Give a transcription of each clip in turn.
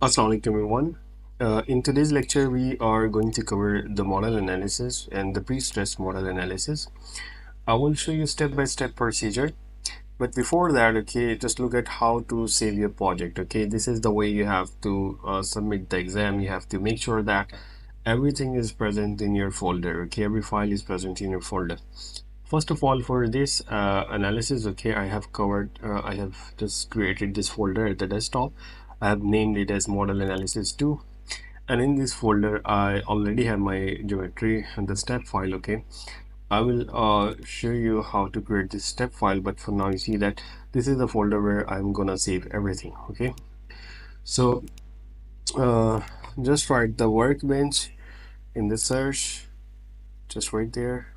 Assalamu alaikum everyone. In today's lecture, we are going to cover the model analysis and the pre-stress model analysis. I will show you step-by-step procedure. But before that, okay, just look at how to save your project. Okay, this is the way you have to submit the exam. You have to make sure that everything is present in your folder. Okay, every file is present in your folder. First of all, for this analysis, okay, I have just created this folder at the desktop. I have named it as model analysis 2, and in this folder I already have my geometry and the step file. Okay, I will show you how to create this step file, but for now you see that this is the folder where I'm gonna save everything. Okay, so uh, just write the workbench in the search, just right there,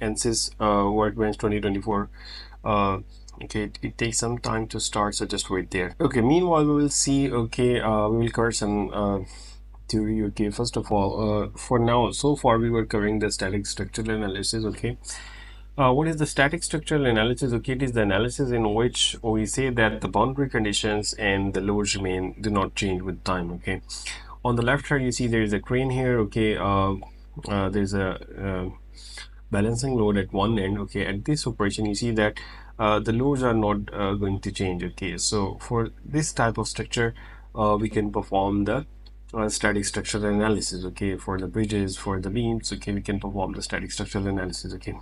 Ansys workbench 2024. Okay, it takes some time to start, so just wait there. Okay, meanwhile we will see. Okay, we will cover some theory. Okay, first of all, for now, so far we were covering the static structural analysis. Okay, what is the static structural analysis? Okay, it is the analysis in which we say that the boundary conditions and the loads remain do not change with time. Okay, on the left side you see there is a crane here. Okay, there's a balancing load at one end. Okay, at this operation you see that the loads are not going to change. Okay, so for this type of structure we can perform the static structural analysis. Okay, for the bridges, for the beams, okay, we can perform the static structural analysis. Okay,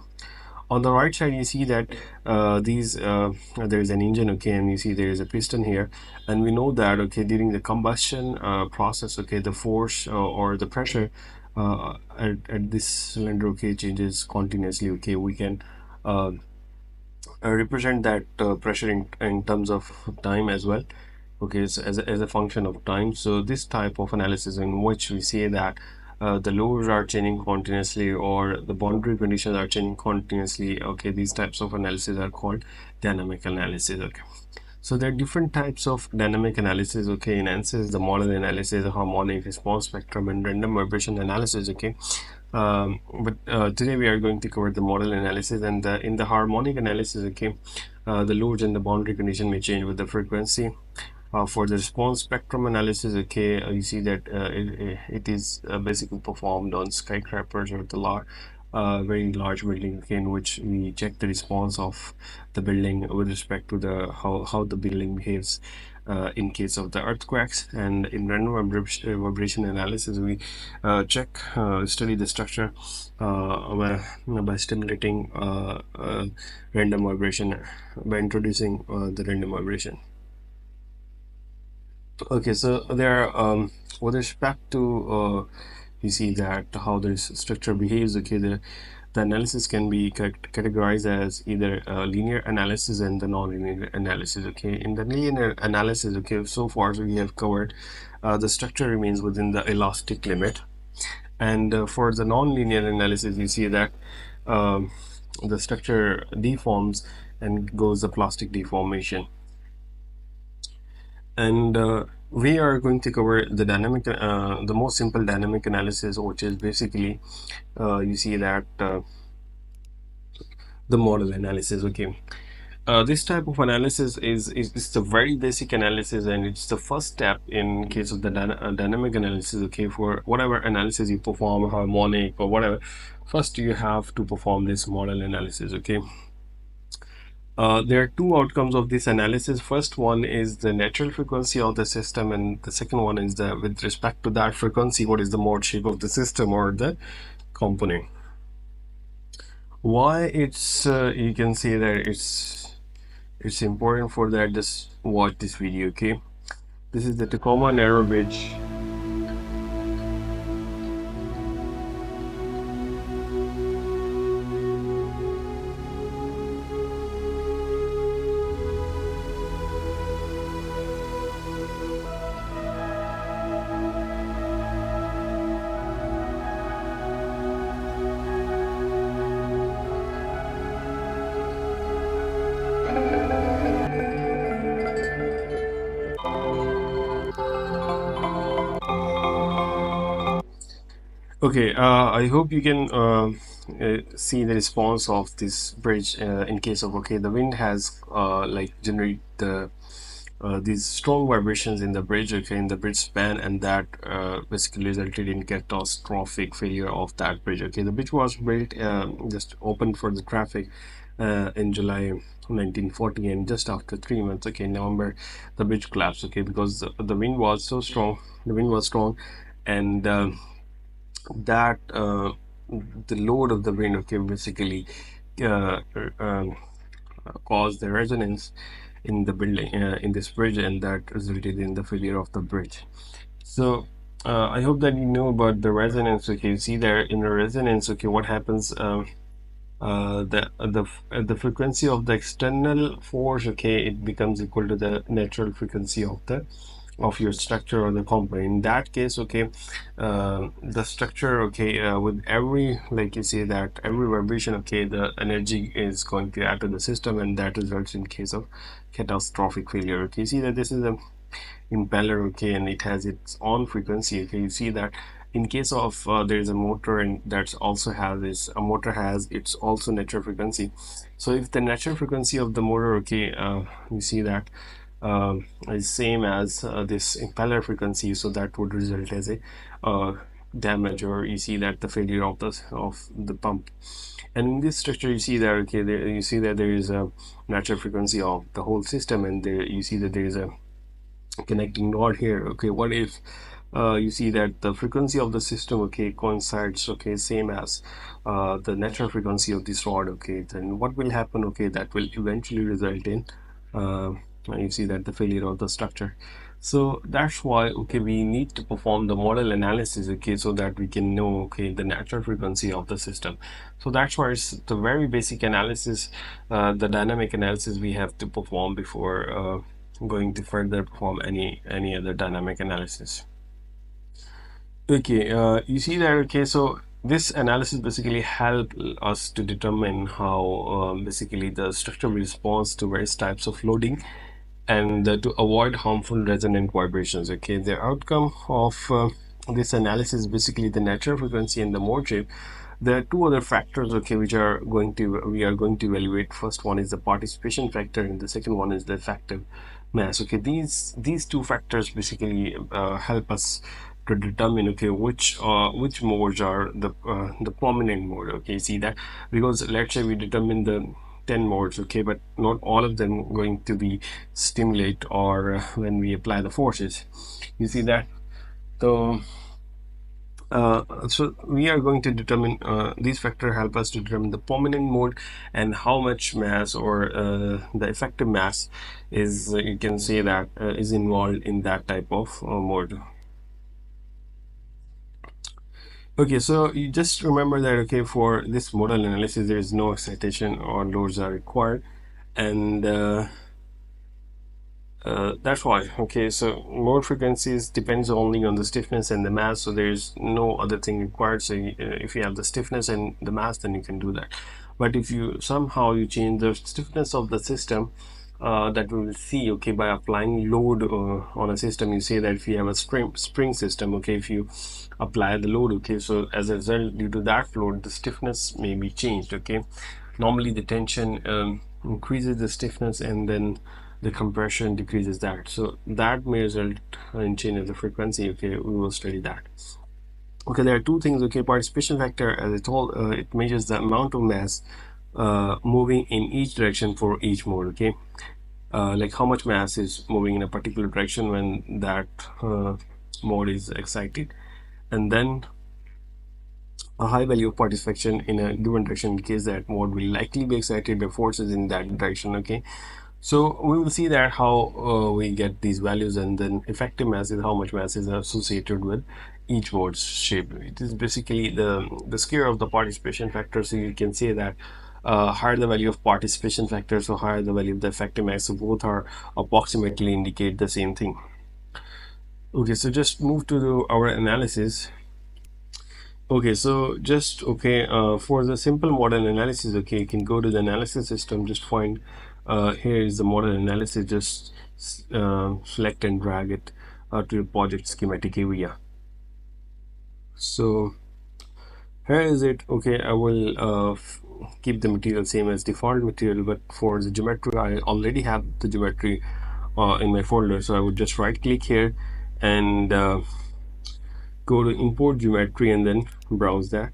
on the right side you see that there is an engine. Okay, and you see there is a piston here, and we know that, okay, during the combustion process, okay, the force or the pressure at this cylinder, okay, changes continuously. Okay, we can uh, represent that pressure in terms of time as well. Okay, so as a function of time. So this type of analysis in which we say that the loads are changing continuously or the boundary conditions are changing continuously. Okay, these types of analysis are called dynamic analysis. Okay, so there are different types of dynamic analysis. Okay, in Ansys, the model analysis, harmonic response spectrum, and random vibration analysis. Okay, but today we are going to cover the model analysis, and in the harmonic analysis, okay, the loads and the boundary condition may change with the frequency. For the response spectrum analysis, okay, you see that it is basically performed on skyscrapers or the very large building, okay, in which we check the response of the building with respect to the how the building behaves in case of the earthquakes. And in random vibration analysis, we study the structure by stimulating random vibration, by introducing the random vibration. Okay, so there with respect to you see that how this structure behaves. Okay, the analysis can be categorized as either linear analysis and the non-linear analysis. Okay, in the linear analysis, okay, so far we have covered the structure remains within the elastic limit, and for the non-linear analysis you see that the structure deforms and goes the plastic deformation. And we are going to cover the most simple dynamic analysis, which is basically you see that the model analysis. Okay, this type of analysis is the very basic analysis, and it's the first step in case of the dynamic analysis. Okay, for whatever analysis you perform, harmonic or whatever, first you have to perform this model analysis. Okay, there are two outcomes of this analysis. First one is the natural frequency of the system, and the second one is the with respect to that frequency, what is the mode shape of the system or the component. Why it's you can say that it's important for that. Just watch this video. Okay, this is the Tacoma Narrow Bridge. Okay, I hope you can see the response of this bridge in case of, okay, the wind has like generate the these strong vibrations in the bridge, okay, in the bridge span, and that basically resulted in catastrophic failure of that bridge. Okay, the bridge was built, just opened for the traffic in July 1940, and just after 3 months, okay, in November, the bridge collapsed. Okay, because the wind was so strong, the wind was strong, and that the load of the wind, okay, basically uh, um, caused the resonance in the building, in this bridge, and that resulted in the failure of the bridge. So I hope that you know about the resonance. Okay, you see there in the resonance, okay, what happens, the frequency of the external force, okay, it becomes equal to the natural frequency of your structure or the component. In that case, okay, the structure, okay, with every, like you say, that every vibration, okay, the energy is going to add to the system, and that results in case of catastrophic failure. Okay, you see that this is a impeller, okay, and it has its own frequency. Okay, you see that in case of there is a motor, and that's also has this, a motor has its also natural frequency. So if the natural frequency of the motor, okay, you see that is same as this impeller frequency, so that would result as a damage, or you see that the failure of the pump. And in this structure, you see that, okay, you see that there is a natural frequency of the whole system, and there you see that there is a connecting node here. Okay, what if you see that the frequency of the system, okay, coincides, okay, same as the natural frequency of this rod, okay, then what will happen, okay, that will eventually result in uh, you see that the failure of the structure. So that's why, okay, we need to perform the model analysis, okay, so that we can know, okay, the natural frequency of the system. So that's why it's the very basic analysis, the dynamic analysis we have to perform before going to further perform any other dynamic analysis. Okay, you see that, okay, so this analysis basically help us to determine how basically the structure responds to various types of loading, and to avoid harmful resonant vibrations. Okay, the outcome of this analysis is basically the natural frequency and the mode shape. There are two other factors, okay, which are going to we are going to evaluate. First one is the participation factor, and the second one is the effective mass. Okay, these two factors basically help us to determine, okay, which modes are the prominent mode. Okay, see that, because let's say we determine the 10 modes, okay, but not all of them going to be stimulate, or when we apply the forces, you see that. So so we are going to determine, these factors help us to determine the prominent mode, and how much mass, or the effective mass is, you can say that, is involved in that type of mode. Okay, so you just remember that, okay, for this modal analysis there is no excitation or loads are required, and that's why. Okay, so mode frequencies depends only on the stiffness and the mass, so there's no other thing required. So if you have the stiffness and the mass, then you can do that. But if you somehow you change the stiffness of the system, that we will see, okay, by applying load on a system. You say that if you have a spring system, okay, if you apply the load, okay, so as a result, due to that load, the stiffness may be changed. Okay, normally the tension increases the stiffness, and then the compression decreases that, so that may result in change of the frequency. Okay, we will study that. Okay, there are two things. Okay, participation factor, as I told, it measures the amount of mass moving in each direction for each mode. Okay, like how much mass is moving in a particular direction when that mode is excited, and then a high value of participation in a given direction in case that mode will likely be excited by forces in that direction. Okay, so we will see that how we get these values, and then effective mass is how much mass is associated with each mode's shape. It is basically the square of the participation factor. So you can say that higher the value of participation factor, so higher the value of the effective mass. So both are approximately indicate the same thing. Okay, so just move to our analysis. Okay, so just, okay, for the simple model analysis, okay, you can go to the analysis system, just find, here is the model analysis, just select and drag it to your project schematic area. So here is it. Okay, I will keep the material same as default material, but for the geometry, I already have the geometry in my folder. So I would just right click here and go to import geometry and then browse that.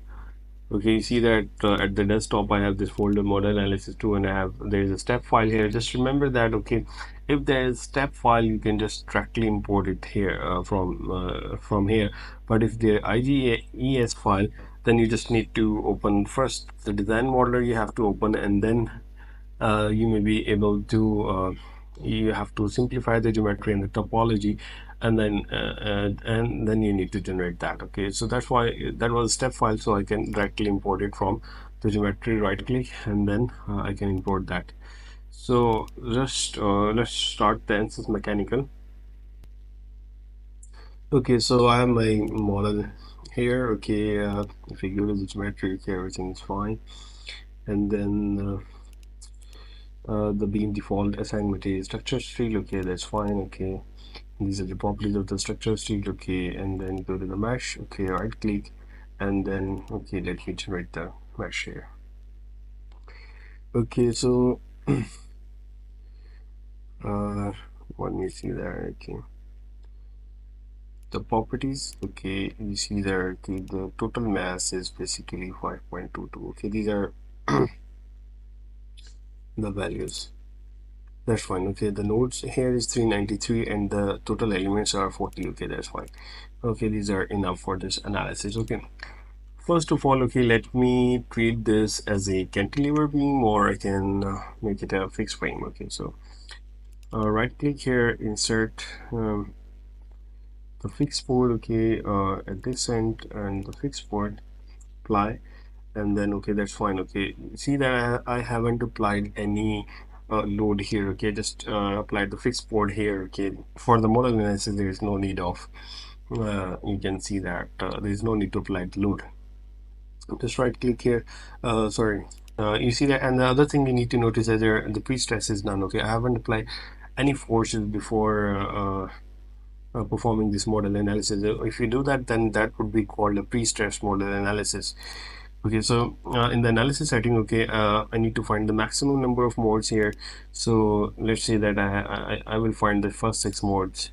Okay, you see that at the desktop I have this folder model analysis 2, and there is a step file here. Just remember that, okay, if there is step file you can just directly import it here from here. But if the IGES file, then you just need to open first the design modeler, you have to open, and then you may be able to you have to simplify the geometry and the topology, and then you need to generate that. Okay, so that's why that was a step file, so I can directly import it from the geometry, right click, and then I can import that. So just let's start the Ansys mechanical. Okay, so I have my model here. Okay, if you go to the geometry, okay, everything is fine. And then the beam default assignment is structure steel. Okay, that's fine. Okay, these are the properties of the structure steel. Okay, and then go to the mesh. Okay, right click, and then okay, let me generate the mesh here. Okay, so uh let me see there. Okay, the properties. Okay, you see there. Okay, the total mass is basically 5.22. Okay, these are the values. That's fine. Okay, the nodes here is 393 and the total elements are 40. Okay, that's fine. Okay, these are enough for this analysis. Okay, first of all, okay, let me treat this as a cantilever beam, or I can make it a fixed frame. Okay, so right click here, insert the fixed board. Okay, at this end, and the fixed board, apply, and then okay, that's fine. Okay, see that I haven't applied any load here. Okay, just applied the fixed board here. Okay, for the model analysis there is no need of you can see that there is no need to apply the load. Just right click here, sorry, you see that. And the other thing you need to notice is there the pre-stress is done. Okay, I haven't applied any forces before performing this model analysis. If you do that, then that would be called a pre-stress model analysis. Okay, so in the analysis setting, okay, I need to find the maximum number of modes here. So let's say that I will find the first 6 modes.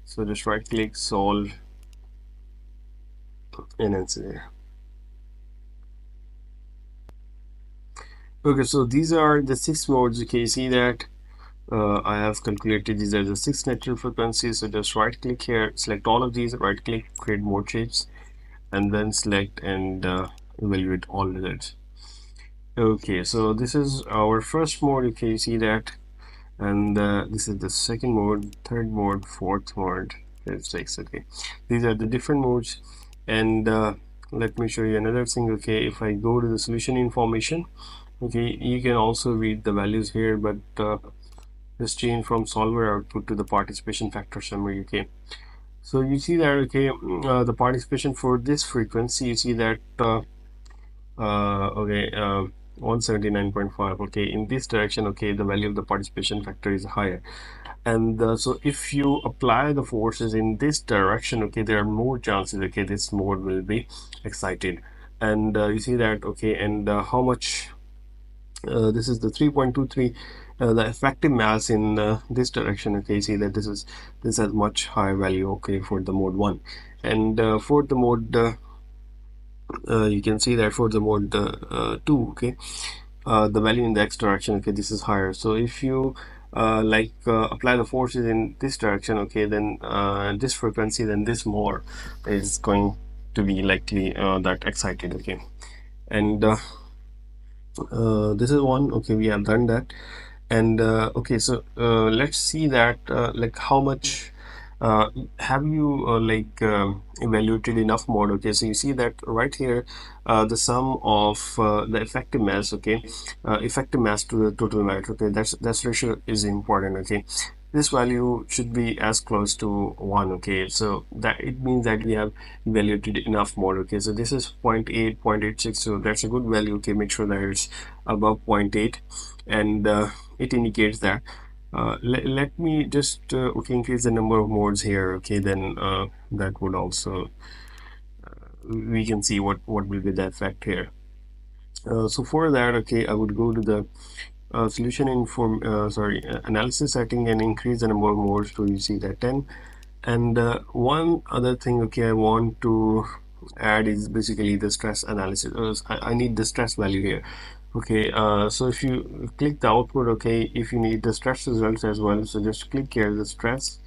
So just right click, solve, and answer. Okay, so these are the 6 modes. Okay, you see that I have calculated these are the 6 natural frequencies. So just right click here, select all of these, right click, create mode shapes, and then select and evaluate all results. Okay, so this is our first mode. Okay, you see that, and this is the second mode, third mode, fourth mode, fifth, sixth. Okay, these are the different modes. And let me show you another thing. Okay, if I go to the solution information, okay, you can also read the values here, but just change from solver output to the participation factor summary. Okay, so you see that, okay, the participation for this frequency, you see that okay, 179.5. Okay, in this direction, okay, the value of the participation factor is higher. And so if you apply the forces in this direction, okay, there are more chances, okay, this mode will be excited. And you see that, okay, and how much this is the 3.23, the effective mass in this direction. Okay, you see that this has much higher value, okay, for the mode 1. And for the mode you can see that for the mode 2, okay, the value in the x direction, okay, this is higher. So if you apply the forces in this direction, okay, then this frequency, then this more is going to be likely that excited. Okay, and this is one. Okay, we have done that. And okay, so let's see that like how much have you evaluated enough mode. Okay, so you see that right here, the sum of the effective mass, okay, effective mass to the total mass. Okay, that's ratio is important. Okay, this value should be as close to 1. Okay, so that it means that we have evaluated enough mode. Okay, so this is 0.8, 0.86, so that's a good value. Okay, make sure that it's above 0.8, and it indicates that let me just okay, increase the number of modes here. Okay, then that would also we can see what will be the effect here. So for that, okay, I would go to the solution inform sorry analysis setting and increase the number of modes to you see that 10. And one other thing, okay, I want to add is basically the stress analysis. I need the stress value here. Okay, so if you click the output, okay, if you need the stress results as well, so just click here the stress,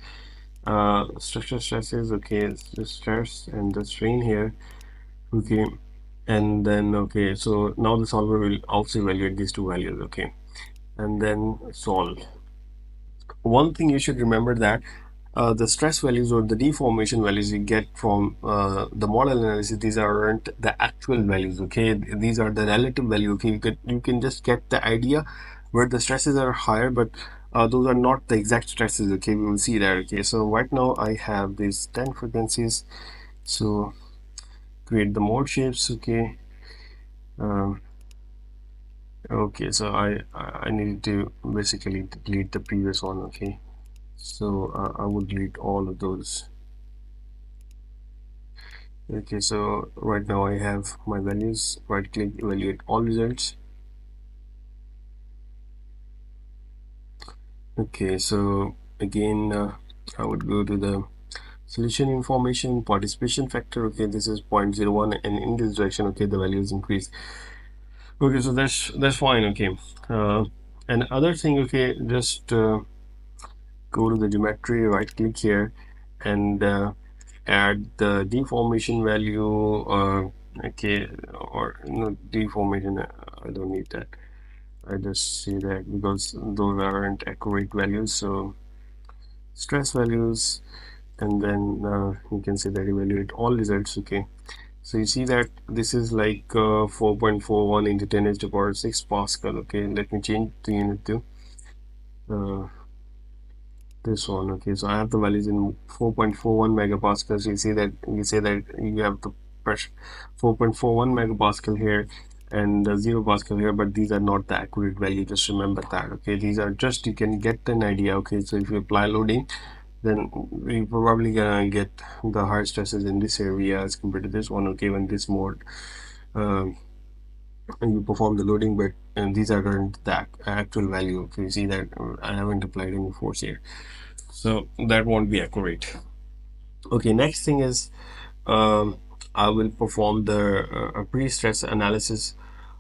structure stresses, okay, it's the stress and the strain here, okay, and then okay, so now the solver will also evaluate these two values, okay, and then solve. One thing you should remember that the stress values or the deformation values you get from the model analysis, these aren't the actual values, okay, these are the relative value, okay, you can just get the idea where the stresses are higher, but those are not the exact stresses, okay, we will see that, okay. So right now I have these 10 frequencies, so create the mode shapes, okay. um, okay, so I need to basically delete the previous one, okay. So I would delete all of those. Okay, so right now I have my values. Right click, evaluate all results. Okay, so again, I would go to the solution information, participation factor. Okay, this is 0.01, and in this direction, okay, the value is increased. Okay, so that's fine. Okay, uh, and other thing, okay, just go to the geometry, right click here, and add the deformation value. Okay, or no deformation. I don't need that. I just see that because those aren't accurate values. So stress values, and then you can say that evaluate all results. Okay, so you see that this is like 4.41 into 10 to the power 6 Pascal. Okay, let me change the unit to uh, this one. Okay, so I have the values in 4.41 megapascals. You see that you say that you have the pressure 4.41 megapascal here and 0 pascal here, but these are not the accurate value. Just remember that. Okay, these are just, you can get an idea. Okay, so if you apply loading, then we probably gonna get the higher stresses in this area as compared to this one. Okay, when this mode um, and you perform the loading, but and these aren't the actual value. Okay, you see that I haven't applied any force here, so that won't be accurate. Okay, next thing is I will perform the pre-stress analysis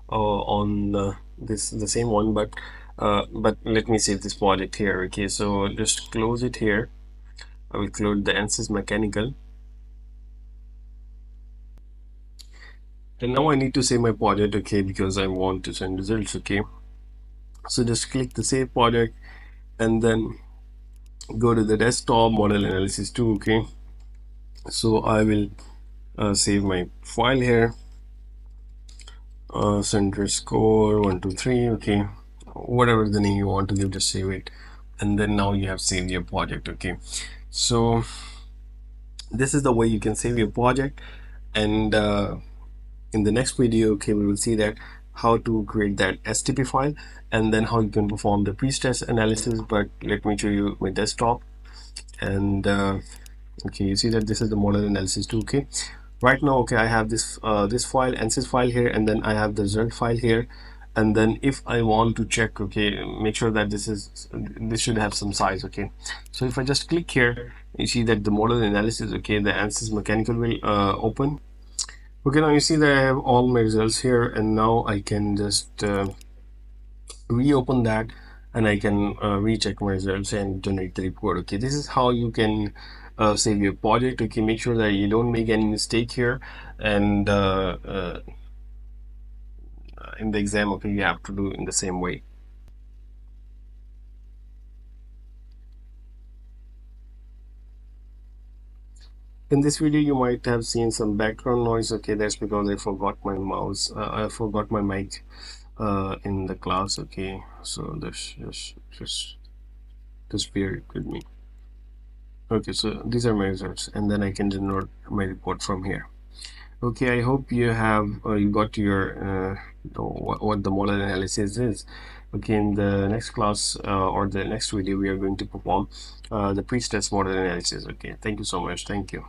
on this the same one, but let me save this project here. Okay, so just close it here. I will close the Ansys mechanical, and now I need to save my project, okay, because I want to send results. Okay, so just click the save project and then go to the desktop model analysis 2. Okay, so I will save my file here, center score 123, okay, whatever the name you want to give, just save it, and then now you have saved your project. Okay, so this is the way you can save your project, and in the next video, okay, we will see that how to create that STP file and then how you can perform the pre-stress analysis. But let me show you my desktop, and okay, you see that this is the model analysis too. Okay, right now, okay, I have this this file, Ansys file here, and then I have the result file here, and then if I want to check, okay, make sure that this should have some size. Okay, so if I just click here, you see that the model analysis, okay, the Ansys mechanical will open. Okay, now you see that I have all my results here, and now I can just reopen that, and I can recheck my results and generate the report. Okay, this is how you can save your project. Okay, make sure that you don't make any mistake here, and in the exam, okay, you have to do in the same way. In this video, you might have seen some background noise. Okay, that's because I forgot my mouse. I forgot my mic in the class. Okay, so this just bear it with me. Okay, so these are my results, and then I can generate my report from here. Okay, I hope you have you got your what the model analysis is. Okay, in the next class or the next video, we are going to perform the pre-stress model analysis. Okay, thank you so much. Thank you.